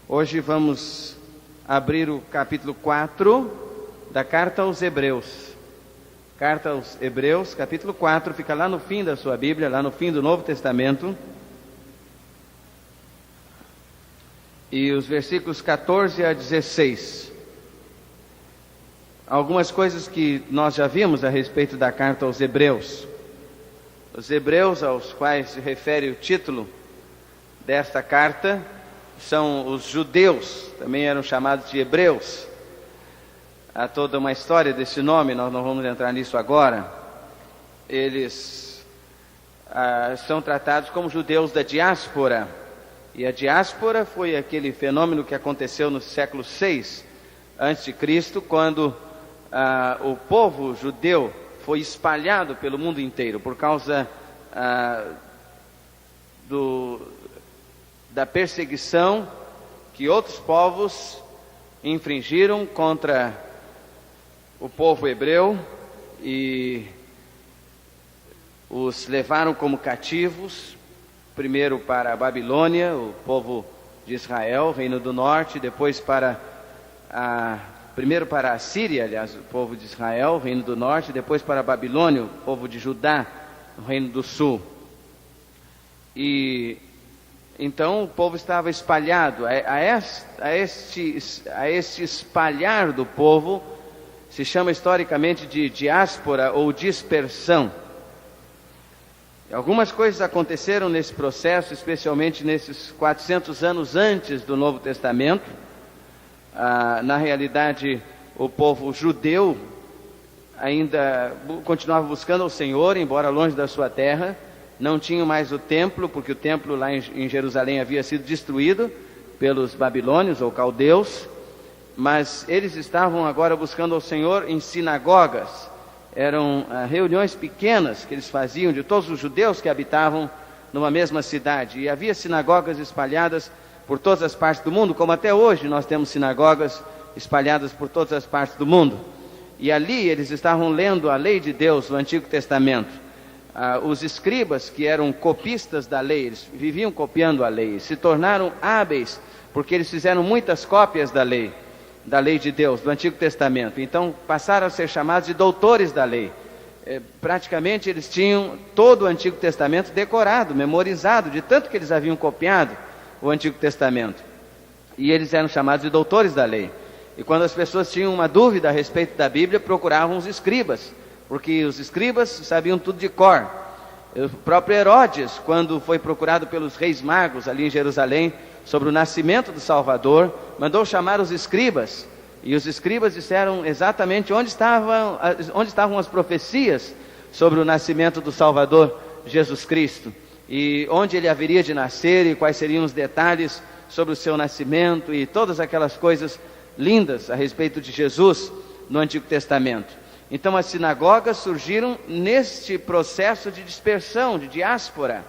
Hoje vamos abrir o capítulo 4 da Carta aos Hebreus. Carta aos Hebreus, capítulo 4, fica lá no fim da sua Bíblia, lá no fim do Novo Testamento. E os versículos 14 a 16. Algumas coisas que nós já vimos a respeito da Carta aos Hebreus. Os hebreus aos quais se refere o título desta carta são os judeus, também eram chamados de hebreus. Há toda uma história desse nome, nós não vamos entrar nisso agora. Eles são tratados como judeus da diáspora. E a diáspora foi aquele fenômeno que aconteceu no século 6 a.C., quando o povo judeu foi espalhado pelo mundo inteiro por causa da perseguição que outros povos infringiram contra o povo hebreu e os levaram como cativos, primeiro para a Babilônia, o povo de Israel, Reino do Norte, depois primeiro para a Síria, aliás, o povo de Israel, Reino do Norte, depois para a Babilônia, o povo de Judá, o Reino do Sul. E então o povo estava espalhado. A este espalhar do povo se chama historicamente de diáspora ou dispersão. E algumas coisas aconteceram nesse processo, especialmente nesses 400 anos antes do Novo Testamento. Na realidade, o povo judeu ainda continuava buscando o Senhor, embora longe da sua terra. Não tinham mais o templo, porque o templo lá em Jerusalém havia sido destruído pelos babilônios ou caldeus, mas eles estavam agora buscando ao Senhor em sinagogas. Eram reuniões pequenas que eles faziam de todos os judeus que habitavam numa mesma cidade, e havia sinagogas espalhadas por todas as partes do mundo, como até hoje nós temos sinagogas espalhadas por todas as partes do mundo. E ali eles estavam lendo a lei de Deus, o Antigo Testamento. Os escribas, que eram copistas da lei, eles viviam copiando a lei, se tornaram hábeis, porque eles fizeram muitas cópias da lei de Deus, do Antigo Testamento. Então passaram a ser chamados de doutores da lei. Praticamente eles tinham todo o Antigo Testamento decorado, memorizado, de tanto que eles haviam copiado o Antigo Testamento. E eles eram chamados de doutores da lei. E quando as pessoas tinham uma dúvida a respeito da Bíblia, procuravam os escribas, porque os escribas sabiam tudo de cor. O próprio Herodes, quando foi procurado pelos reis magos ali em Jerusalém sobre o nascimento do Salvador, mandou chamar os escribas, e os escribas disseram exatamente onde estavam as profecias sobre o nascimento do Salvador Jesus Cristo, e onde ele haveria de nascer, e quais seriam os detalhes sobre o seu nascimento, e todas aquelas coisas lindas a respeito de Jesus no Antigo Testamento. Então as sinagogas surgiram neste processo de dispersão, de diáspora.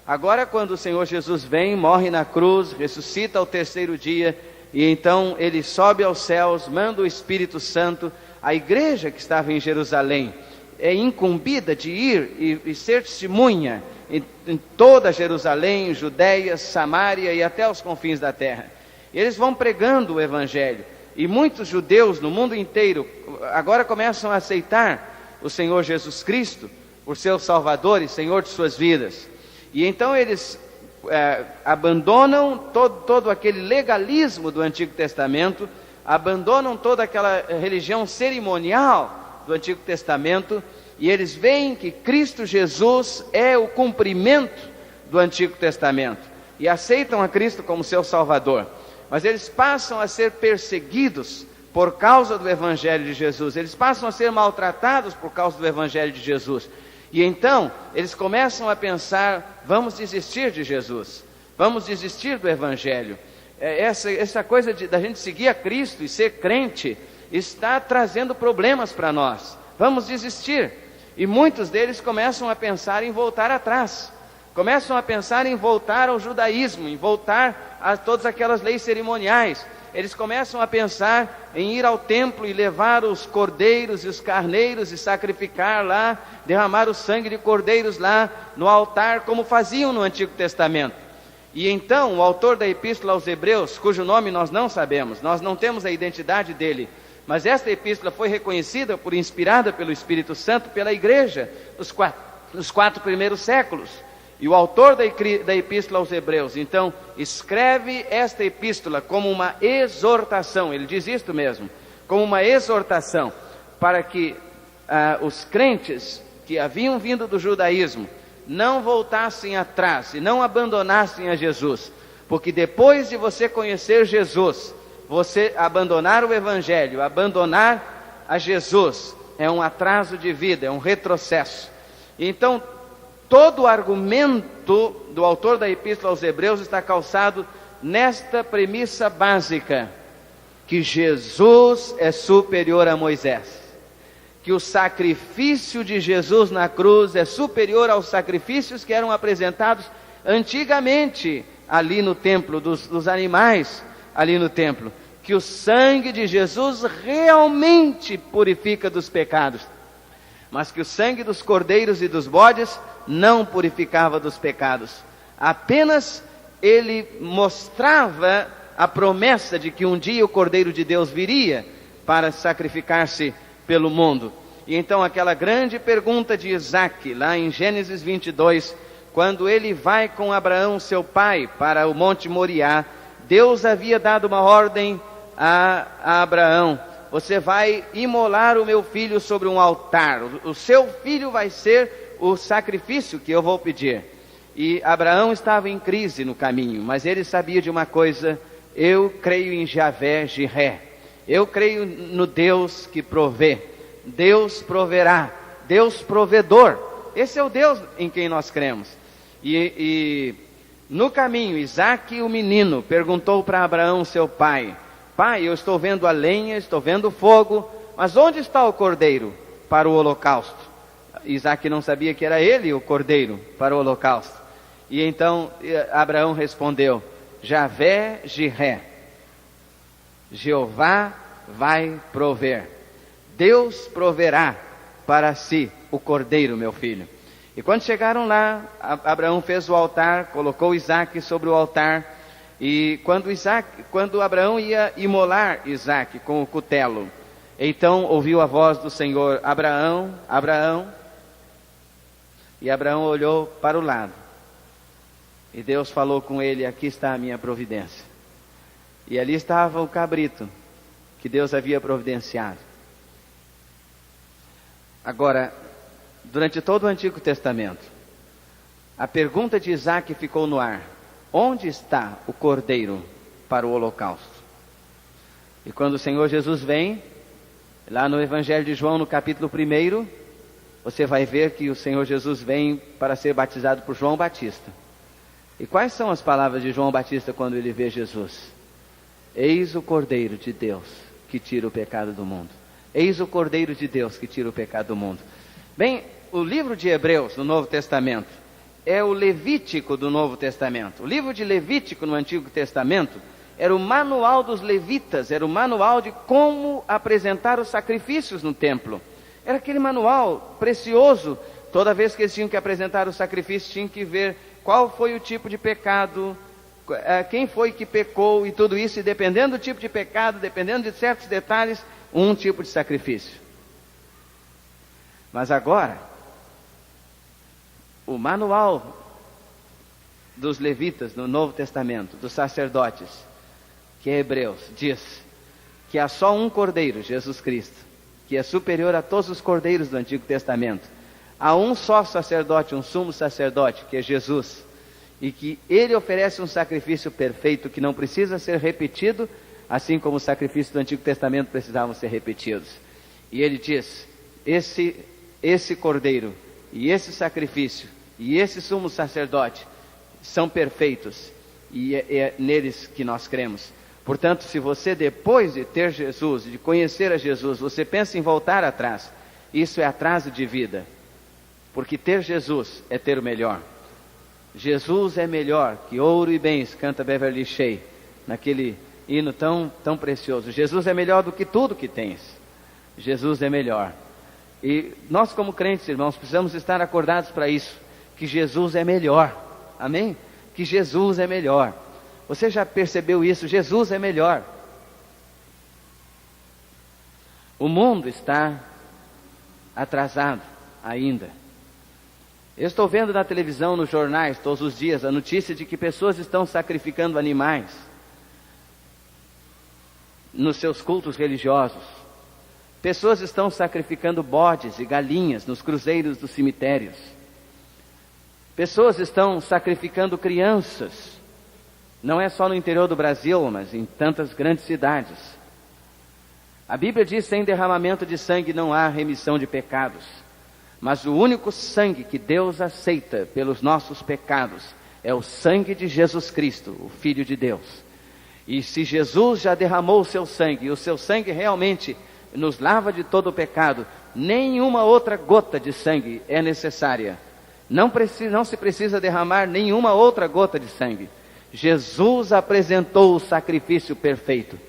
Agora, quando o Senhor Jesus vem, morre na cruz, ressuscita ao terceiro dia, e então ele sobe aos céus, manda o Espírito Santo, a igreja que estava em Jerusalém é incumbida de ir e ser testemunha em toda Jerusalém, Judéia, Samaria e até os confins da terra. Eles vão pregando o Evangelho. E muitos judeus no mundo inteiro agora começam a aceitar o Senhor Jesus Cristo por seu Salvador e Senhor de suas vidas. E então eles abandonam todo aquele legalismo do Antigo Testamento, abandonam toda aquela religião cerimonial do Antigo Testamento, e eles veem que Cristo Jesus é o cumprimento do Antigo Testamento, e aceitam a Cristo como seu Salvador. Mas eles passam a ser perseguidos por causa do Evangelho de Jesus. Eles passam a ser maltratados por causa do Evangelho de Jesus. E então, eles começam a pensar, vamos desistir de Jesus. Vamos desistir do Evangelho. Essa coisa da gente seguir a Cristo e ser crente está trazendo problemas para nós. Vamos desistir. E muitos deles começam a pensar em voltar atrás. Começam a pensar em voltar ao judaísmo, em voltar a todas aquelas leis cerimoniais. Eles começam a pensar em ir ao templo e levar os cordeiros e os carneiros e sacrificar lá, derramar o sangue de cordeiros lá no altar, como faziam no Antigo Testamento. E então o autor da epístola aos Hebreus, cujo nome nós não sabemos, nós não temos a identidade dele, mas esta epístola foi reconhecida por inspirada pelo Espírito Santo pela igreja nos 4 primeiros séculos. E o autor da epístola aos Hebreus, então, escreve esta epístola como uma exortação, ele diz isto mesmo, como uma exortação, para que os crentes que haviam vindo do judaísmo não voltassem atrás e não abandonassem a Jesus, porque depois de você conhecer Jesus, você abandonar o Evangelho, abandonar a Jesus, é um atraso de vida, é um retrocesso. Então, todo o argumento do autor da epístola aos Hebreus está calçado nesta premissa básica, que Jesus é superior a Moisés, que o sacrifício de Jesus na cruz é superior aos sacrifícios que eram apresentados antigamente ali no templo, dos animais ali no templo, que o sangue de Jesus realmente purifica dos pecados, mas que o sangue dos cordeiros e dos bodes não purificava dos pecados. Apenas ele mostrava a promessa de que um dia o Cordeiro de Deus viria para sacrificar-se pelo mundo. E então aquela grande pergunta de Isaac, lá em Gênesis 22, quando ele vai com Abraão, seu pai, para o Monte Moriá, Deus havia dado uma ordem a Abraão: você vai imolar o meu filho sobre um altar, o seu filho vai ser o sacrifício que eu vou pedir. E Abraão estava em crise no caminho, mas ele sabia de uma coisa: eu creio em Javé Jiré, eu creio no Deus que provê, Deus proverá, Deus provedor, esse é o Deus em quem nós cremos. E no caminho, Isaque, o menino, perguntou para Abraão, seu pai: pai, eu estou vendo a lenha, estou vendo o fogo, mas onde está o cordeiro para o holocausto? Isaque não sabia que era ele o cordeiro para o holocausto. E então Abraão respondeu: Javé Jiré, Jeová vai prover, Deus proverá para si o cordeiro, meu filho. E quando chegaram lá, Abraão fez o altar, colocou Isaque sobre o altar. E quando Abraão ia imolar Isaque com o cutelo, então ouviu a voz do Senhor: Abraão, Abraão. E Abraão olhou para o lado, e Deus falou com ele: aqui está a minha providência. E ali estava o cabrito que Deus havia providenciado. Agora, durante todo o Antigo Testamento, a pergunta de Isaque ficou no ar: onde está o cordeiro para o holocausto? E quando o Senhor Jesus vem, lá no Evangelho de João, no capítulo 1, você vai ver que o Senhor Jesus vem para ser batizado por João Batista. E quais são as palavras de João Batista quando ele vê Jesus? Eis o Cordeiro de Deus que tira o pecado do mundo. Eis o Cordeiro de Deus que tira o pecado do mundo. Bem, o livro de Hebreus no Novo Testamento é o Levítico do Novo Testamento. O livro de Levítico no Antigo Testamento era o manual dos levitas, era o manual de como apresentar os sacrifícios no templo. Era aquele manual precioso. Toda vez que eles tinham que apresentar o sacrifício, tinham que ver qual foi o tipo de pecado, quem foi que pecou e tudo isso. E dependendo do tipo de pecado, dependendo de certos detalhes, um tipo de sacrifício. Mas agora, o manual dos levitas no Novo Testamento, dos sacerdotes, que é Hebreus, diz que há só um cordeiro, Jesus Cristo, que é superior a todos os cordeiros do Antigo Testamento. Há um só sacerdote, um sumo sacerdote, que é Jesus, e que ele oferece um sacrifício perfeito que não precisa ser repetido, assim como os sacrifícios do Antigo Testamento precisavam ser repetidos. E ele diz: esse cordeiro e esse sacrifício e esse sumo sacerdote são perfeitos, e é neles que nós cremos. Portanto, se você, depois de ter Jesus, de conhecer a Jesus, você pensa em voltar atrás, isso é atraso de vida, porque ter Jesus é ter o melhor. Jesus é melhor que ouro e bens, canta Beverly Shea, naquele hino tão precioso. Jesus é melhor do que tudo que tens. Jesus é melhor. E nós, como crentes, irmãos, precisamos estar acordados para isso, que Jesus é melhor. Amém? que Jesus é melhor. Você já percebeu isso? Jesus é melhor. O mundo está atrasado ainda. Eu estou vendo na televisão, nos jornais, todos os dias, a notícia de que pessoas estão sacrificando animais nos seus cultos religiosos. Pessoas estão sacrificando bodes e galinhas nos cruzeiros dos cemitérios. Pessoas estão sacrificando crianças. Não é só no interior do Brasil, mas em tantas grandes cidades. A Bíblia diz: sem derramamento de sangue não há remissão de pecados. Mas o único sangue que Deus aceita pelos nossos pecados é o sangue de Jesus Cristo, o Filho de Deus. E se Jesus já derramou o seu sangue, e o seu sangue realmente nos lava de todo o pecado, nenhuma outra gota de sangue é necessária. Não se precisa derramar nenhuma outra gota de sangue. Jesus apresentou o sacrifício perfeito.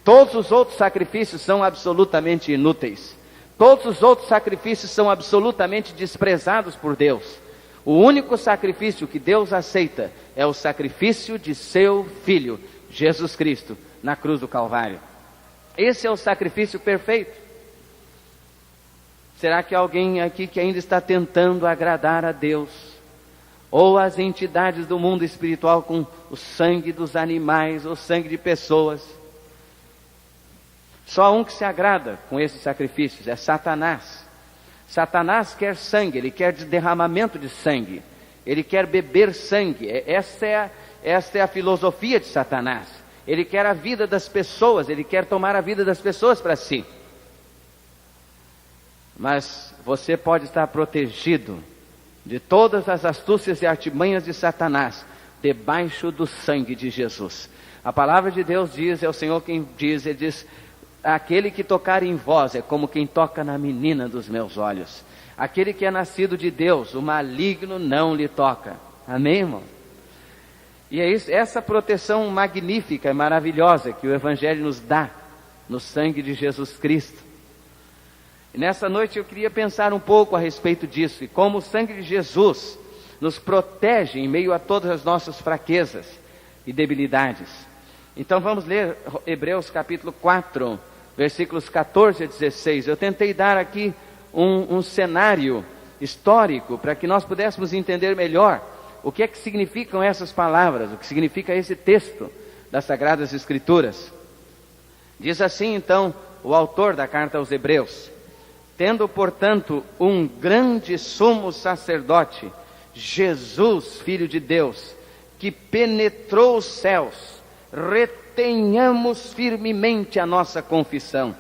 Todos os outros sacrifícios são absolutamente inúteis. Todos os outros sacrifícios são absolutamente desprezados por Deus. O único sacrifício que Deus aceita é o sacrifício de seu Filho, Jesus Cristo, na cruz do Calvário. Esse é o sacrifício perfeito. Será que alguém aqui que ainda está tentando agradar a Deus, ou as entidades do mundo espiritual, com o sangue dos animais, ou sangue de pessoas? Só um que se agrada com esses sacrifícios é Satanás. Satanás quer sangue, ele quer derramamento de sangue, ele quer beber sangue. Esta é a filosofia de Satanás. Ele quer a vida das pessoas, ele quer tomar a vida das pessoas para si. Mas você pode estar protegido de todas as astúcias e artimanhas de Satanás, debaixo do sangue de Jesus. A palavra de Deus diz, é o Senhor quem diz, ele diz: aquele que tocar em vós é como quem toca na menina dos meus olhos. Aquele que é nascido de Deus, o maligno não lhe toca. Amém, irmão? E é isso, essa proteção magnífica e maravilhosa que o Evangelho nos dá no sangue de Jesus Cristo. E nessa noite eu queria pensar um pouco a respeito disso, e como o sangue de Jesus nos protege em meio a todas as nossas fraquezas e debilidades. Então vamos ler Hebreus capítulo 4, versículos 14 a 16. Eu tentei dar aqui um cenário histórico para que nós pudéssemos entender melhor o que é que significam essas palavras, o que significa esse texto das Sagradas Escrituras. Diz assim então o autor da carta aos Hebreus: tendo portanto um grande sumo sacerdote, Jesus, Filho de Deus, que penetrou os céus, retenhamos firmemente a nossa confissão,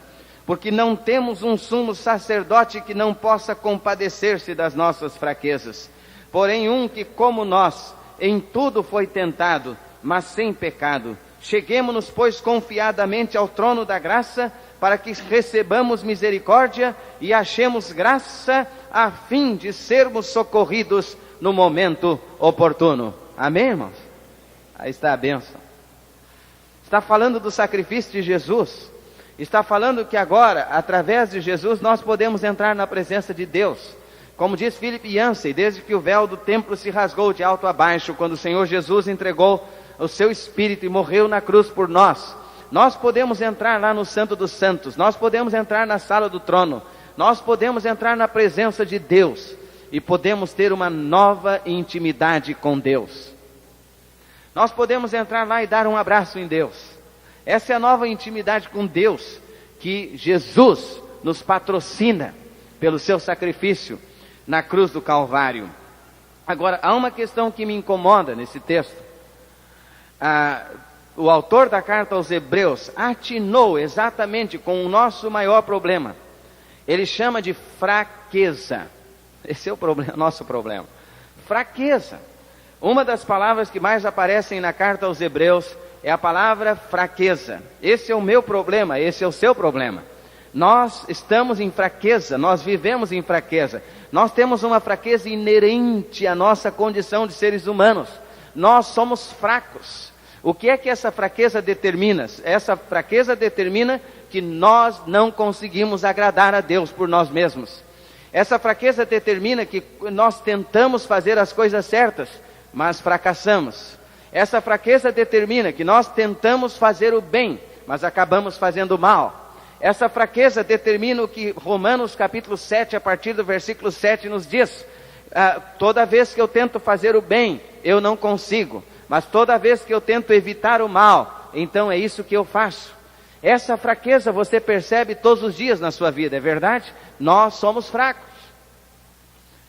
porque não temos um sumo sacerdote que não possa compadecer-se das nossas fraquezas, porém um que, como nós, em tudo foi tentado, mas sem pecado. Cheguemo-nos, pois, confiadamente ao trono da graça, para que recebamos misericórdia e achemos graça, a fim de sermos socorridos no momento oportuno. Amém, irmãos? Aí está a bênção. Está falando do sacrifício de Jesus. Está falando que agora, através de Jesus, nós podemos entrar na presença de Deus. Como diz Philip Yancey, desde que o véu do templo se rasgou de alto a baixo, quando o Senhor Jesus entregou o seu Espírito e morreu na cruz por nós, nós podemos entrar lá no Santo dos Santos, nós podemos entrar na sala do trono, nós podemos entrar na presença de Deus e podemos ter uma nova intimidade com Deus. Nós podemos entrar lá e dar um abraço em Deus. Essa é a nova intimidade com Deus que Jesus nos patrocina pelo seu sacrifício na cruz do Calvário. Agora, há uma questão que me incomoda nesse texto. O autor da carta aos Hebreus atinou exatamente com o nosso maior problema. Ele chama de fraqueza. Esse é o problema, nosso problema. Fraqueza. Uma das palavras que mais aparecem na carta aos Hebreus é a palavra fraqueza. Esse é o meu problema, esse é o seu problema. Nós estamos em fraqueza, nós vivemos em fraqueza. Nós temos uma fraqueza inerente à nossa condição de seres humanos. Nós somos fracos. O que é que essa fraqueza determina? Essa fraqueza determina que nós não conseguimos agradar a Deus por nós mesmos. Essa fraqueza determina que nós tentamos fazer as coisas certas, mas fracassamos. Essa fraqueza determina que nós tentamos fazer o bem, mas acabamos fazendo o mal. Essa fraqueza determina o que Romanos capítulo 7, a partir do versículo 7, nos diz. Toda vez que eu tento fazer o bem, eu não consigo. Mas toda vez que eu tento evitar o mal, então é isso que eu faço. Essa fraqueza você percebe todos os dias na sua vida, é verdade? Nós somos fracos.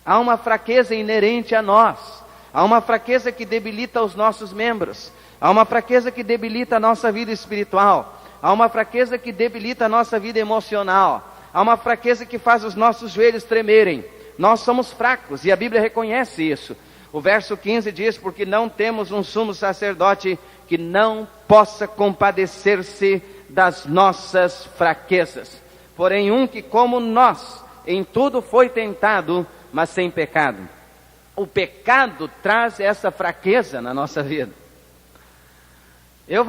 Há uma fraqueza inerente a nós. Há uma fraqueza que debilita os nossos membros. Há uma fraqueza que debilita a nossa vida espiritual. Há uma fraqueza que debilita a nossa vida emocional. Há uma fraqueza que faz os nossos joelhos tremerem. Nós somos fracos e a Bíblia reconhece isso. O verso 15 diz: porque não temos um sumo sacerdote que não possa compadecer-se das nossas fraquezas. Porém um que como nós em tudo foi tentado, mas sem pecado. O pecado traz essa fraqueza na nossa vida. Eu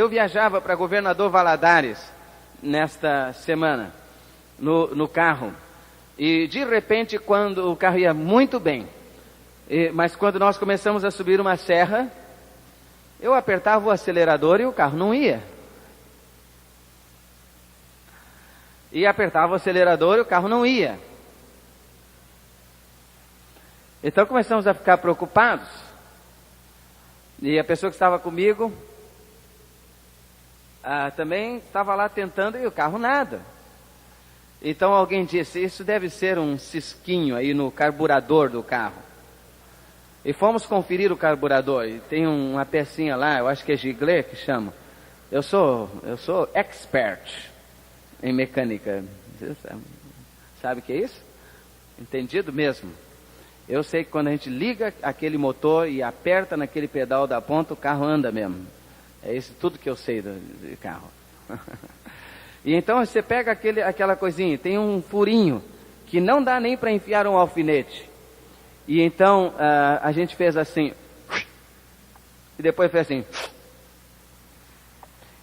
viajava para Governador Valadares nesta semana, no carro. E de repente, quando o carro ia muito bem, mas quando nós começamos a subir uma serra, eu apertava o acelerador e o carro não ia. E apertava o acelerador e o carro não ia. Então começamos a ficar preocupados. E a pessoa que estava comigo também estava lá tentando e o carro nada. Então alguém disse: isso deve ser um cisquinho aí no carburador do carro. E fomos conferir o carburador. E tem uma pecinha lá, eu acho que é Giglet que chama. Eu sou expert em mecânica. Você sabe o que é isso? Entendido mesmo. Eu sei que quando a gente liga aquele motor e aperta naquele pedal da ponta, o carro anda mesmo. É isso tudo que eu sei do carro. E então você pega aquela coisinha, tem um furinho que não dá nem para enfiar um alfinete. E então a gente fez assim, e depois fez assim,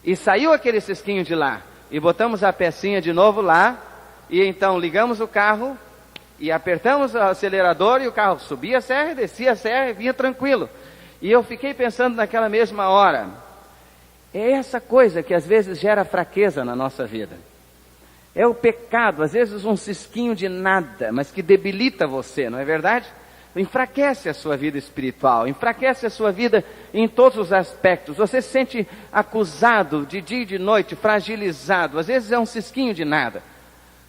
e saiu aquele cisquinho de lá. E botamos a pecinha de novo lá, e então ligamos o carro, e apertamos o acelerador, e o carro subia a serra, descia a serra, e vinha tranquilo. E eu fiquei pensando naquela mesma hora, é essa coisa que às vezes gera fraqueza na nossa vida. É o pecado, às vezes um cisquinho de nada, mas que debilita você, não é verdade? Enfraquece a sua vida espiritual, enfraquece a sua vida em todos os aspectos. Você se sente acusado de dia e de noite, fragilizado. Às vezes é um cisquinho de nada.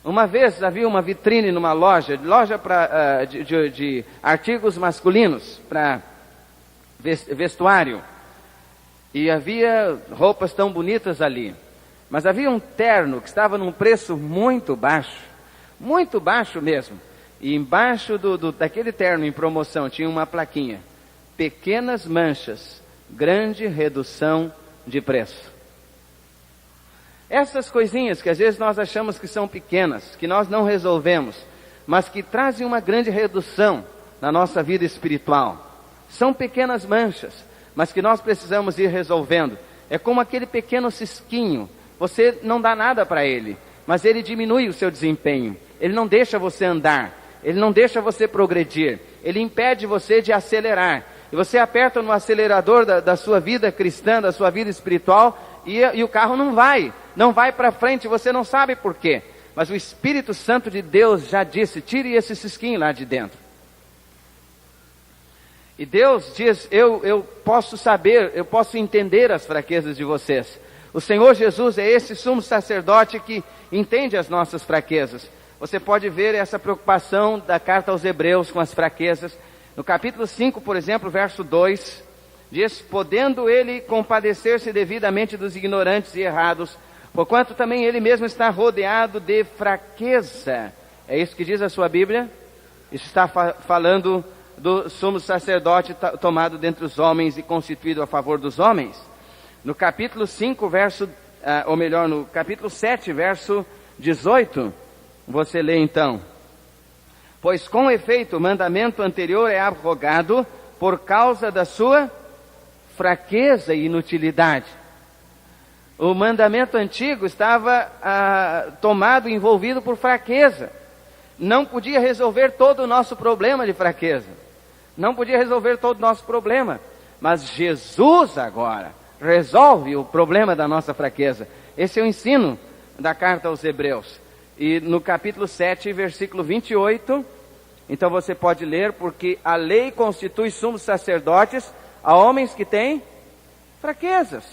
Uma vez havia uma vitrine numa loja de artigos masculinos para vestuário. E havia roupas tão bonitas ali. Mas havia um terno que estava num preço muito baixo mesmo. E embaixo daquele terno em promoção tinha uma plaquinha: pequenas manchas, grande redução de preço. Essas coisinhas que às vezes nós achamos que são pequenas, que nós não resolvemos, mas que trazem uma grande redução na nossa vida espiritual. São pequenas manchas, mas que nós precisamos ir resolvendo. É como aquele pequeno cisquinho. Você não dá nada para ele, mas ele diminui o seu desempenho. Ele não deixa você andar. Ele não deixa você progredir. Ele impede você de acelerar. E você aperta no acelerador da sua vida cristã, da sua vida espiritual, e o carro não vai para frente. Você não sabe por quê. Mas o Espírito Santo de Deus já disse: tire esse cisquinho lá de dentro. E Deus diz: eu posso saber, eu posso entender as fraquezas de vocês. O Senhor Jesus é esse sumo sacerdote que entende as nossas fraquezas. Você pode ver essa preocupação da carta aos Hebreus com as fraquezas. No capítulo 5, por exemplo, verso 2, diz: podendo ele compadecer-se devidamente dos ignorantes e errados, porquanto também ele mesmo está rodeado de fraqueza. É isso que diz a sua Bíblia? Isso está falando do sumo sacerdote tomado dentre os homens e constituído a favor dos homens. No capítulo 5, no capítulo 7, verso 18, você lê então: pois com efeito o mandamento anterior é abrogado por causa da sua fraqueza e inutilidade. O mandamento antigo estava tomado, envolvido por fraqueza. Não podia resolver todo o nosso problema de fraqueza. não podia resolver todo o nosso problema, mas Jesus agora resolve o problema da nossa fraqueza. Esse é o ensino da carta aos Hebreus. E no capítulo 7, versículo 28, então você pode ler: porque a lei constitui sumos sacerdotes a homens que têm fraquezas,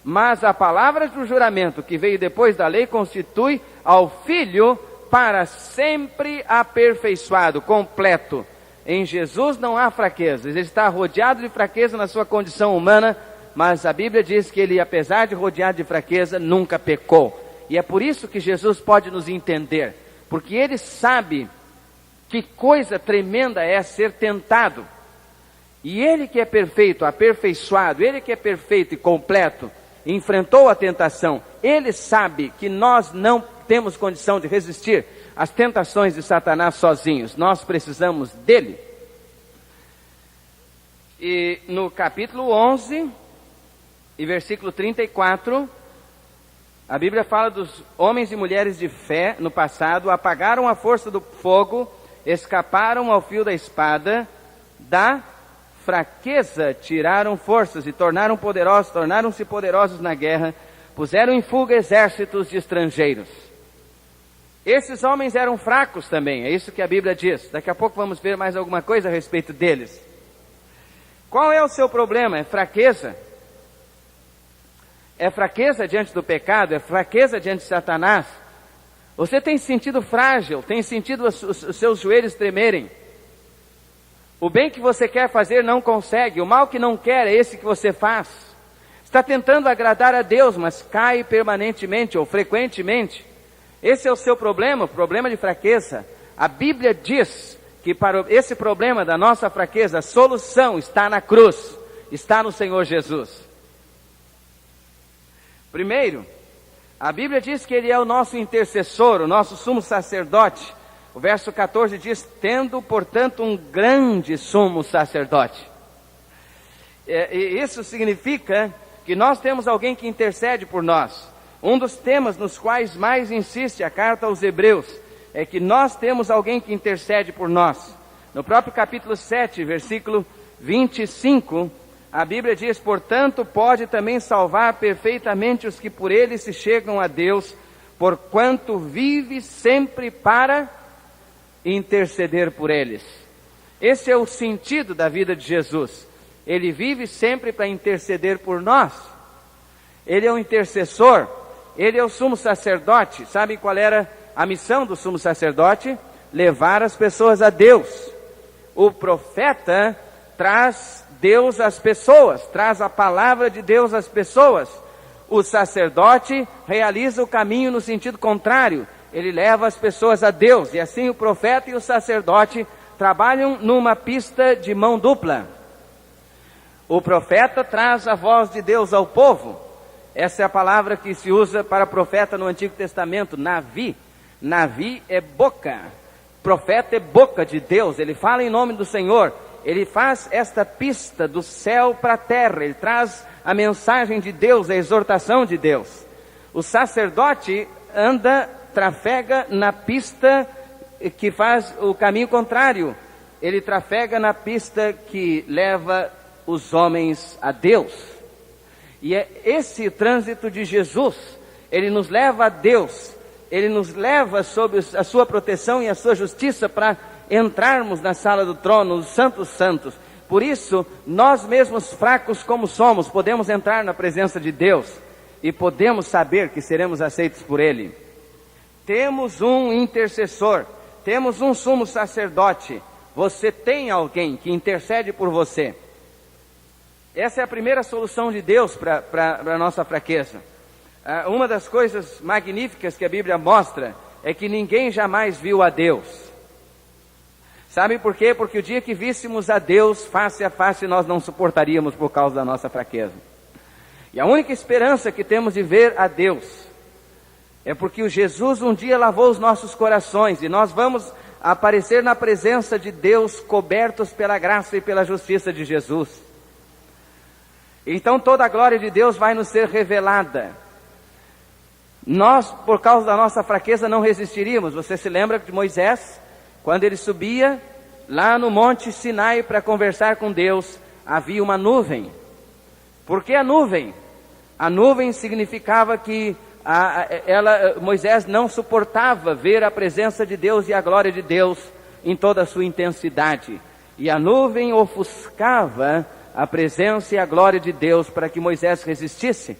mas a palavra do juramento que veio depois da lei constitui ao Filho para sempre aperfeiçoado, completo. Em Jesus não há fraquezas, ele está rodeado de fraqueza na sua condição humana, mas a Bíblia diz que ele, apesar de rodeado de fraqueza, nunca pecou. E é por isso que Jesus pode nos entender, porque ele sabe que coisa tremenda é ser tentado. E ele que é perfeito, aperfeiçoado, ele que é perfeito e completo, enfrentou a tentação. Ele sabe que nós não temos condição de resistir às tentações de Satanás sozinhos. Nós precisamos dele. E no capítulo 11, e versículo 34, a Bíblia fala dos homens e mulheres de fé no passado, apagaram a força do fogo, escaparam ao fio da espada, da fraqueza tiraram forças e tornaram-se poderosos na guerra, puseram em fuga exércitos de estrangeiros. Esses homens eram fracos também, é isso que a Bíblia diz. Daqui a pouco vamos ver mais alguma coisa a respeito deles. Qual é o seu problema? É fraqueza? É fraqueza diante do pecado? É fraqueza diante de Satanás? Você tem se sentido frágil? Tem sentido os seus joelhos tremerem? O bem que você quer fazer não consegue, o mal que não quer é esse que você faz. Está tentando agradar a Deus, mas cai permanentemente ou frequentemente. Esse é o seu problema, o problema de fraqueza. A Bíblia diz que para esse problema da nossa fraqueza, a solução está na cruz, está no Senhor Jesus. Primeiro, a Bíblia diz que Ele é o nosso intercessor, o nosso sumo sacerdote. O verso 14 diz: tendo, portanto, um grande sumo sacerdote. E isso significa que nós temos alguém que intercede por nós. Um dos temas nos quais mais insiste a carta aos Hebreus é que nós temos alguém que intercede por nós. No próprio capítulo 7, versículo 25, a Bíblia diz: portanto, pode também salvar perfeitamente os que por ele se chegam a Deus, porquanto vive sempre para interceder por eles. Esse é o sentido da vida de Jesus. Ele vive sempre para interceder por nós. Ele é o intercessor, ele é o sumo sacerdote. Sabe qual era a missão do sumo sacerdote? Levar as pessoas a Deus. O profeta traz Deus às pessoas, traz a palavra de Deus às pessoas. O sacerdote realiza o caminho no sentido contrário. Ele leva as pessoas a Deus, e assim o profeta e o sacerdote trabalham numa pista de mão dupla. O profeta traz a voz de Deus ao povo. Essa é a palavra que se usa para profeta no Antigo Testamento, Navi. Navi é boca, profeta é boca de Deus, ele fala em nome do Senhor. Ele faz esta pista do céu para a terra, ele traz a mensagem de Deus, a exortação de Deus. O sacerdote trafega na pista que faz o caminho contrário. Ele trafega na pista que leva os homens a Deus. E é esse trânsito de Jesus. Ele nos leva a Deus. Ele nos leva sob a sua proteção e a sua justiça para entrarmos na sala do trono, os santos santos. Por isso, nós mesmos fracos como somos, podemos entrar na presença de Deus e podemos saber que seremos aceitos por Ele. Temos um intercessor, temos um sumo sacerdote. Você tem alguém que intercede por você. Essa é a primeira solução de Deus para a nossa fraqueza. Uma das coisas magníficas que a Bíblia mostra é que ninguém jamais viu a Deus. Sabe por quê? Porque o dia que víssemos a Deus face a face, nós não suportaríamos por causa da nossa fraqueza. E a única esperança que temos de ver a Deus é porque o Jesus um dia lavou os nossos corações, e nós vamos aparecer na presença de Deus cobertos pela graça e pela justiça de Jesus. Então toda a glória de Deus vai nos ser revelada. Nós, por causa da nossa fraqueza, não resistiríamos. Você se lembra de Moisés? Quando ele subia lá no Monte Sinai para conversar com Deus, havia uma nuvem. Por que a nuvem? A nuvem significava que Moisés não suportava ver a presença de Deus e a glória de Deus em toda a sua intensidade. E a nuvem ofuscava a presença e a glória de Deus para que Moisés resistisse.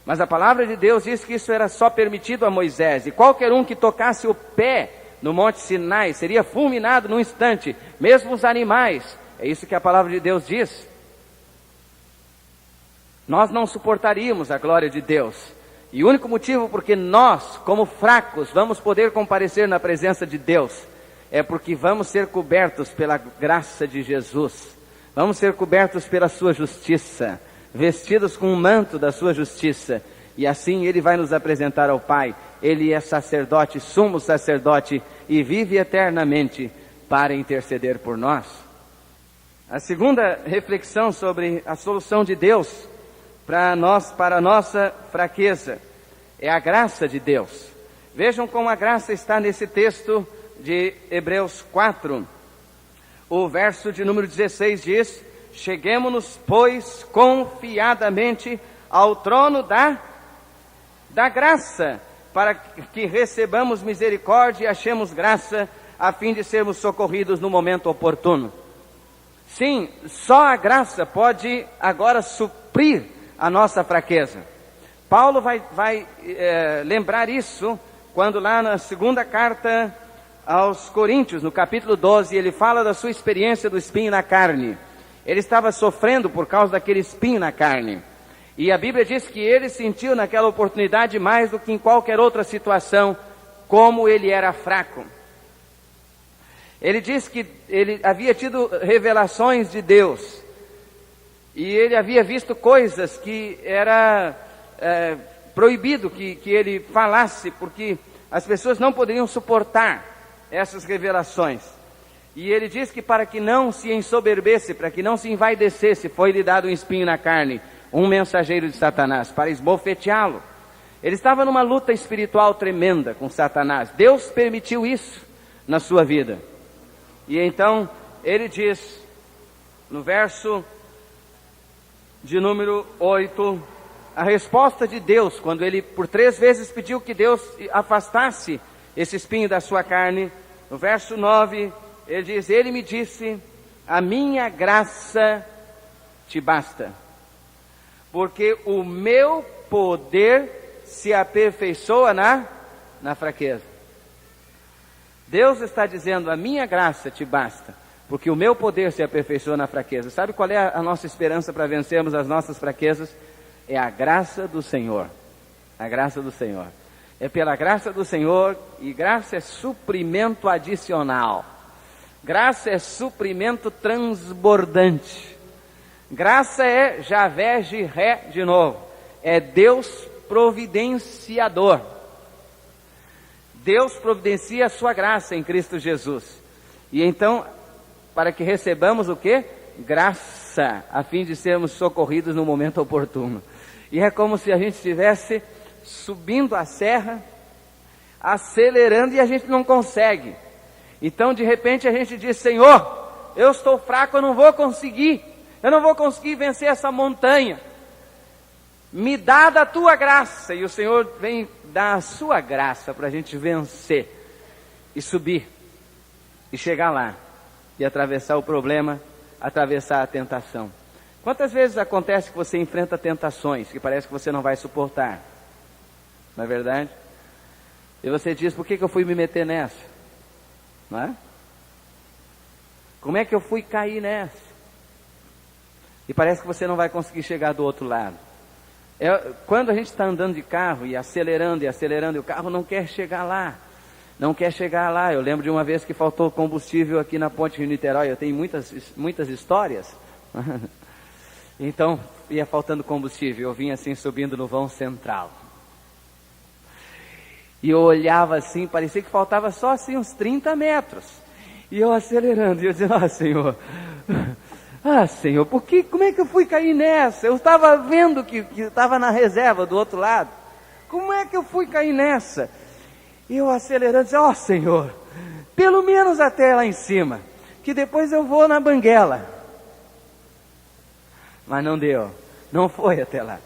Mas a palavra de Deus diz que isso era só permitido a Moisés. E qualquer um que tocasse o pé no Monte Sinai seria fulminado num instante, mesmo os animais. É isso que a palavra de Deus diz. Nós não suportaríamos a glória de Deus. E o único motivo porque nós, como fracos, vamos poder comparecer na presença de Deus, é porque vamos ser cobertos pela graça de Jesus. Vamos ser cobertos pela sua justiça, vestidos com o manto da sua justiça. E assim Ele vai nos apresentar ao Pai. Ele é sacerdote, sumo sacerdote, e vive eternamente para interceder por nós. A segunda reflexão sobre a solução de Deus para a nossa fraqueza é a graça de Deus. Vejam como a graça está nesse texto de Hebreus 4. O verso de número 16 diz: cheguemo-nos, pois, confiadamente ao trono da graça, para que recebamos misericórdia e achemos graça, a fim de sermos socorridos no momento oportuno. Sim, só a graça pode agora suprir a nossa fraqueza. Paulo vai lembrar isso quando lá na segunda carta aos Coríntios, no capítulo 12, ele fala da sua experiência do espinho na carne. Ele estava sofrendo por causa daquele espinho na carne. E a Bíblia diz que ele sentiu naquela oportunidade mais do que em qualquer outra situação, como ele era fraco. Ele diz que ele havia tido revelações de Deus. E ele havia visto coisas que era proibido que ele falasse, porque as pessoas não poderiam suportar essas revelações. E ele diz que para que não se ensoberbesse, para que não se envaidecesse, foi-lhe dado um espinho na carne, um mensageiro de Satanás, para esbofeteá-lo. Ele estava numa luta espiritual tremenda com Satanás. Deus permitiu isso na sua vida. E então ele diz, no verso de número 8, a resposta de Deus, quando ele por 3 vezes pediu que Deus afastasse esse espinho da sua carne. No verso 9, ele diz: ele me disse, a minha graça te basta, porque o meu poder se aperfeiçoa na fraqueza. Deus está dizendo, a minha graça te basta, porque o meu poder se aperfeiçoa na fraqueza. Sabe qual é a nossa esperança para vencermos as nossas fraquezas? É a graça do Senhor. A graça do Senhor. É pela graça do Senhor, e graça é suprimento adicional. Graça é suprimento transbordante. Graça é Javé Jiré de novo. É Deus providenciador. Deus providencia a sua graça em Cristo Jesus. E então, para que recebamos o quê? Graça, a fim de sermos socorridos no momento oportuno. E é como se a gente estivesse subindo a serra, acelerando, e a gente não consegue. Então de repente a gente diz: Senhor, eu estou fraco, eu não vou conseguir vencer essa montanha, me dá da tua graça. E o Senhor vem dar a sua graça para a gente vencer e subir e chegar lá e atravessar o problema, atravessar a tentação. Quantas vezes acontece que você enfrenta tentações que parece que você não vai suportar? Não é verdade? E você diz: por que eu fui me meter nessa? Não é? Como é que eu fui cair nessa? E parece que você não vai conseguir chegar do outro lado. Quando a gente está andando de carro e acelerando, e o carro não quer chegar lá. Não quer chegar lá. Eu lembro de uma vez que faltou combustível aqui na ponte Rio-Niterói. Eu tenho muitas histórias. Então, ia faltando combustível. Eu vinha assim subindo no vão central. E eu olhava assim, parecia que faltava só assim uns 30 metros. E eu acelerando, e eu dizendo: Senhor, como é que eu fui cair nessa? Eu estava vendo que estava na reserva do outro lado. Como é que eu fui cair nessa? E eu acelerando, dizendo: Senhor, pelo menos até lá em cima. que depois eu vou na banguela. Mas não deu, não foi até lá.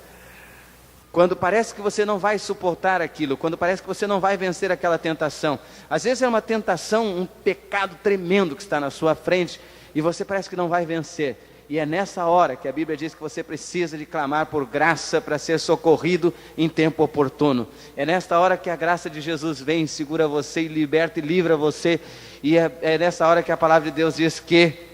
Quando parece que você não vai suportar aquilo, quando parece que você não vai vencer aquela tentação. Às vezes é uma tentação, um pecado tremendo que está na sua frente, e você parece que não vai vencer. E é nessa hora que a Bíblia diz que você precisa de clamar por graça para ser socorrido em tempo oportuno. É nesta hora que a graça de Jesus vem, segura você e liberta e livra você. E é nessa hora que a palavra de Deus diz que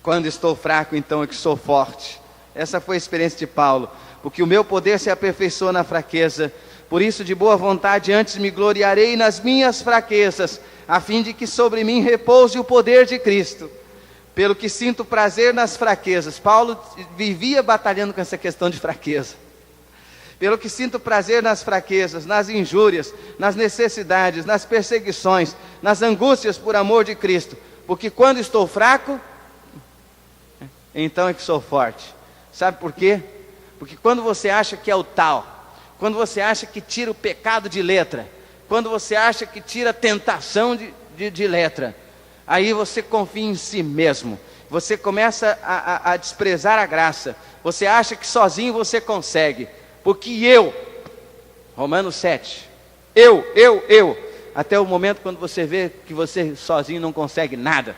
quando estou fraco, então é que sou forte. Essa foi a experiência de Paulo. Porque o meu poder se aperfeiçoa na fraqueza. Por isso, de boa vontade, antes me gloriarei nas minhas fraquezas, a fim de que sobre mim repouse o poder de Cristo. Pelo que sinto prazer nas fraquezas. Paulo vivia batalhando com essa questão de fraqueza. Pelo que sinto prazer nas fraquezas, nas injúrias, nas necessidades, nas perseguições, nas angústias por amor de Cristo. Porque quando estou fraco, então é que sou forte. Sabe por quê? Porque quando você acha que é o tal, quando você acha que tira o pecado de letra, quando você acha que tira a tentação de letra, aí você confia em si mesmo, você começa a desprezar a graça, você acha que sozinho você consegue, porque Romanos 7, até o momento quando você vê que você sozinho não consegue nada,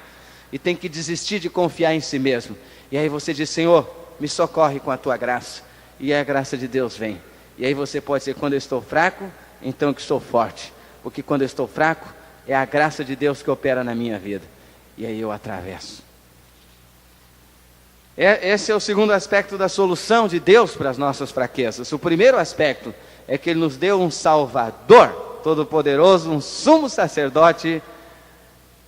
e tem que desistir de confiar em si mesmo, e aí você diz: Senhor, me socorre com a tua graça, e a graça de Deus vem, e aí você pode dizer: quando eu estou fraco, então que sou forte, porque quando eu estou fraco, é a graça de Deus que opera na minha vida, e aí eu atravesso. Esse é o segundo aspecto da solução de Deus para as nossas fraquezas. O primeiro aspecto é que Ele nos deu um Salvador todo-poderoso, um sumo sacerdote,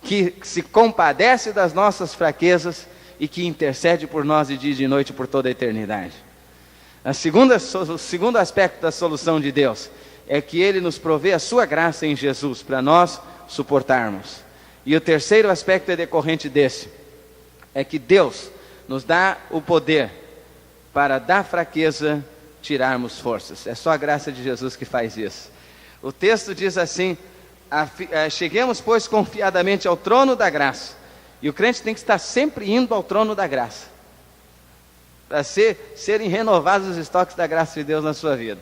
que se compadece das nossas fraquezas e que intercede por nós de dia e de noite por toda a eternidade. O segundo aspecto da solução de Deus é que Ele nos provê a sua graça em Jesus para nós suportarmos. E o terceiro aspecto é decorrente desse, é que Deus nos dá o poder para da fraqueza tirarmos forças. É só a graça de Jesus que faz isso. O texto diz assim: cheguemos pois confiadamente ao trono da graça. E o crente tem que estar sempre indo ao trono da graça, para serem renovados os estoques da graça de Deus na sua vida,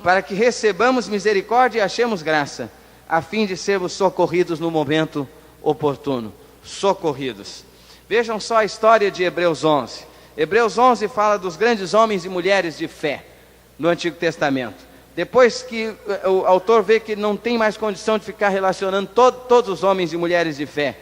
para que recebamos misericórdia e achemos graça, a fim de sermos socorridos no momento oportuno. Socorridos. Vejam só a história de Hebreus 11. Hebreus 11 fala dos grandes homens e mulheres de fé no Antigo Testamento. Depois que o autor vê que não tem mais condição de ficar relacionando todos os homens e mulheres de fé,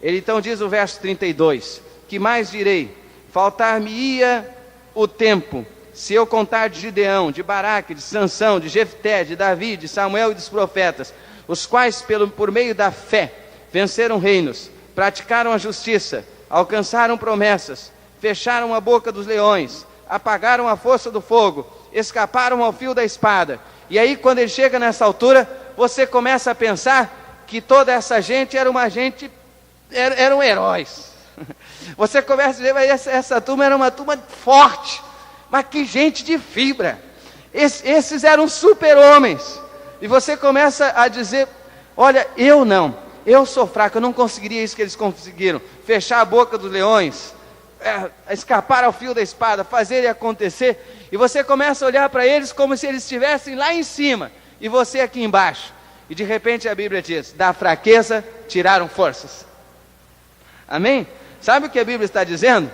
ele então diz o verso 32, que mais direi? Faltar-me-ia o tempo, se eu contar de Gideão, de Baraque, de Sansão, de Jefté, de Davi, de Samuel e dos profetas, os quais por meio da fé venceram reinos, praticaram a justiça, alcançaram promessas, fecharam a boca dos leões, apagaram a força do fogo, escaparam ao fio da espada. E aí, quando ele chega nessa altura, você começa a pensar que toda essa gente eram heróis. Você começa a dizer: mas essa turma era uma turma forte, mas que gente de fibra. Esses eram super-homens. E você começa a dizer: olha, eu sou fraco, eu não conseguiria isso que eles conseguiram, fechar a boca dos leões, escapar ao fio da espada, fazer ele acontecer. E você começa a olhar para eles como se eles estivessem lá em cima e você aqui embaixo. E de repente a Bíblia diz: da fraqueza tiraram forças. Amém? Sabe o que a Bíblia está dizendo?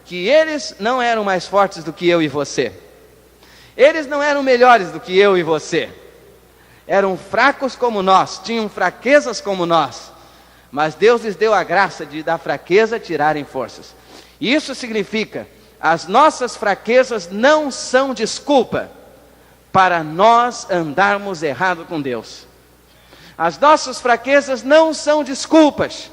Que eles não eram mais fortes do que eu e você. Eles não eram melhores do que eu e você. Eram fracos como nós, tinham fraquezas como nós. Mas Deus lhes deu a graça de da fraqueza tirarem forças. Isso significa: as nossas fraquezas não são desculpa para nós andarmos errado com Deus. As nossas fraquezas não são desculpas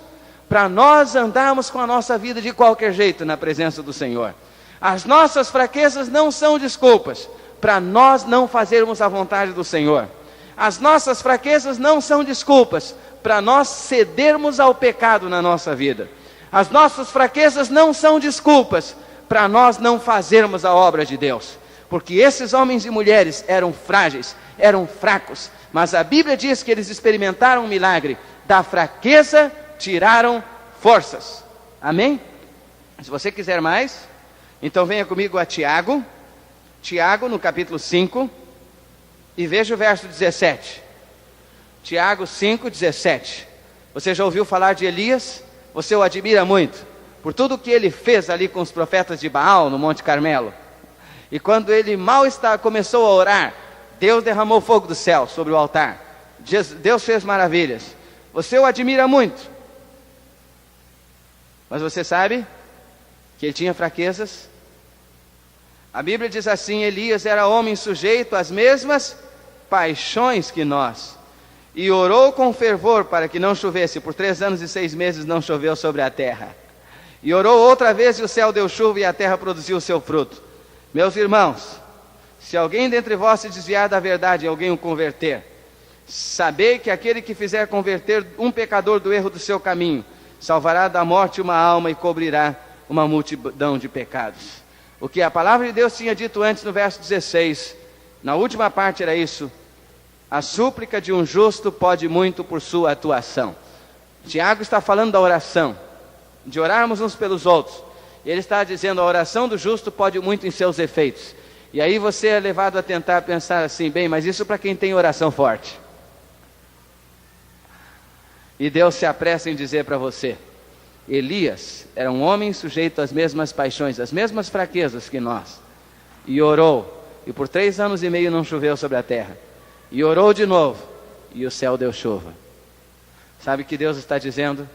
para nós andarmos com a nossa vida de qualquer jeito na presença do Senhor. As nossas fraquezas não são desculpas para nós não fazermos a vontade do Senhor. As nossas fraquezas não são desculpas para nós cedermos ao pecado na nossa vida. As nossas fraquezas não são desculpas para nós não fazermos a obra de Deus. Porque esses homens e mulheres eram frágeis, eram fracos, mas a Bíblia diz que eles experimentaram um milagre. Da fraqueza tiraram forças. Amém? Se você quiser mais, então venha comigo a Tiago. Tiago, no capítulo 5, e veja o verso 17. Tiago 5, 17. Você já ouviu falar de Elias? Você o admira muito, por tudo que ele fez ali com os profetas de Baal, no Monte Carmelo. E quando ele começou a orar, Deus derramou fogo do céu sobre o altar. Deus fez maravilhas. Você o admira muito. Mas você sabe que ele tinha fraquezas? A Bíblia diz assim: Elias era homem sujeito às mesmas paixões que nós, e orou com fervor para que não chovesse. Por 3 anos e 6 meses não choveu sobre a terra. E orou outra vez, e o céu deu chuva, e a terra produziu o seu fruto. Meus irmãos, se alguém dentre vós se desviar da verdade e alguém o converter, sabei que aquele que fizer converter um pecador do erro do seu caminho, salvará da morte uma alma e cobrirá uma multidão de pecados. O que a palavra de Deus tinha dito antes no verso 16, na última parte era isso: a súplica de um justo pode muito por sua atuação. Tiago está falando da oração, de orarmos uns pelos outros. Ele está dizendo: a oração do justo pode muito em seus efeitos. E aí você é levado a tentar pensar assim: bem, mas isso para quem tem oração forte. E Deus se apressa em dizer para você: Elias era um homem sujeito às mesmas paixões, às mesmas fraquezas que nós. E orou, e por 3 anos e meio não choveu sobre a terra. E orou de novo, e o céu deu chuva. Sabe o que Deus está dizendo?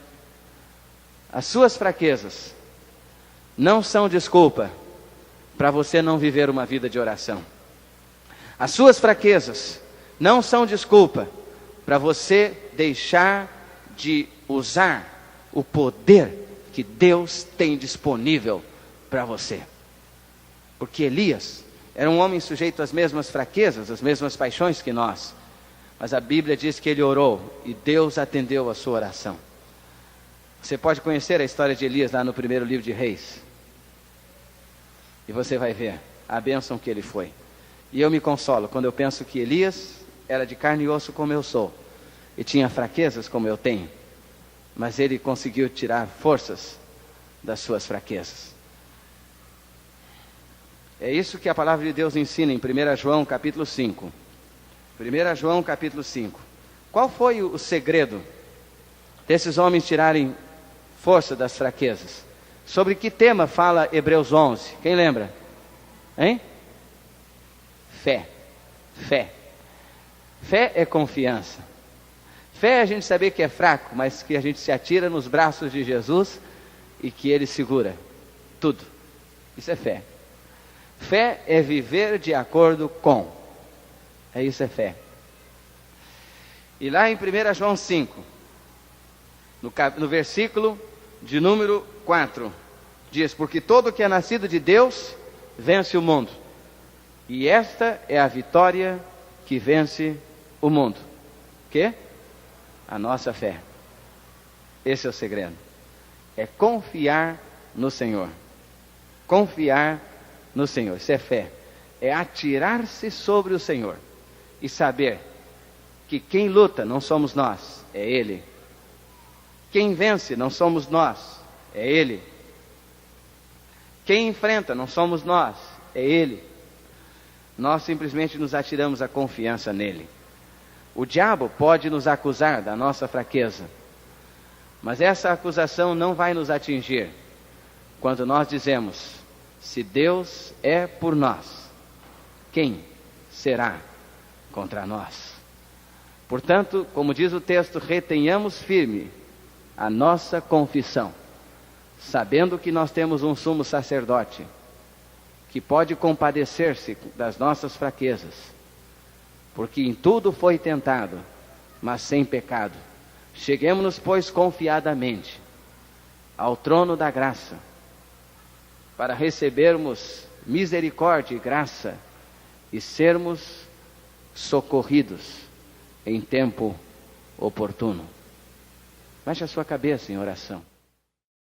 As suas fraquezas não são desculpa para você não viver uma vida de oração. As suas fraquezas não são desculpa para você deixar de usar o poder que Deus tem disponível para você. Porque Elias era um homem sujeito às mesmas fraquezas, às mesmas paixões que nós. Mas a Bíblia diz que ele orou e Deus atendeu a sua oração. Você pode conhecer a história de Elias lá no primeiro livro de Reis. E você vai ver a bênção que ele foi. E eu me consolo quando eu penso que Elias era de carne e osso como eu sou, e tinha fraquezas como eu tenho, mas ele conseguiu tirar forças das suas fraquezas. É isso que a palavra de Deus ensina em 1 João capítulo 5. 1 João capítulo 5. Qual foi o segredo desses homens tirarem força das fraquezas? Sobre que tema fala Hebreus 11? Quem lembra? Hein? Fé. Fé. Fé é confiança. Fé é a gente saber que é fraco, mas que a gente se atira nos braços de Jesus e que Ele segura tudo. Isso é fé. Fé é viver de acordo com. Isso é fé. E lá em 1 João 5, no versículo de número 4, diz: porque todo que é nascido de Deus vence o mundo. E esta é a vitória que vence o mundo. O quê? A nossa fé. Esse é o segredo. É confiar no Senhor. Confiar no Senhor. Isso é fé. É atirar-se sobre o Senhor e saber que quem luta não somos nós, é Ele. Quem vence não somos nós, é Ele. Quem enfrenta não somos nós, é Ele. Nós simplesmente nos atiramos a confiança nele. O diabo pode nos acusar da nossa fraqueza, mas essa acusação não vai nos atingir quando nós dizemos: se Deus é por nós, quem será contra nós? Portanto, como diz o texto, retenhamos firme a nossa confissão, sabendo que nós temos um sumo sacerdote que pode compadecer-se das nossas fraquezas, porque em tudo foi tentado, mas sem pecado. Cheguemos-nos, pois, confiadamente ao trono da graça, para recebermos misericórdia e graça e sermos socorridos em tempo oportuno. Baixe a sua cabeça em oração.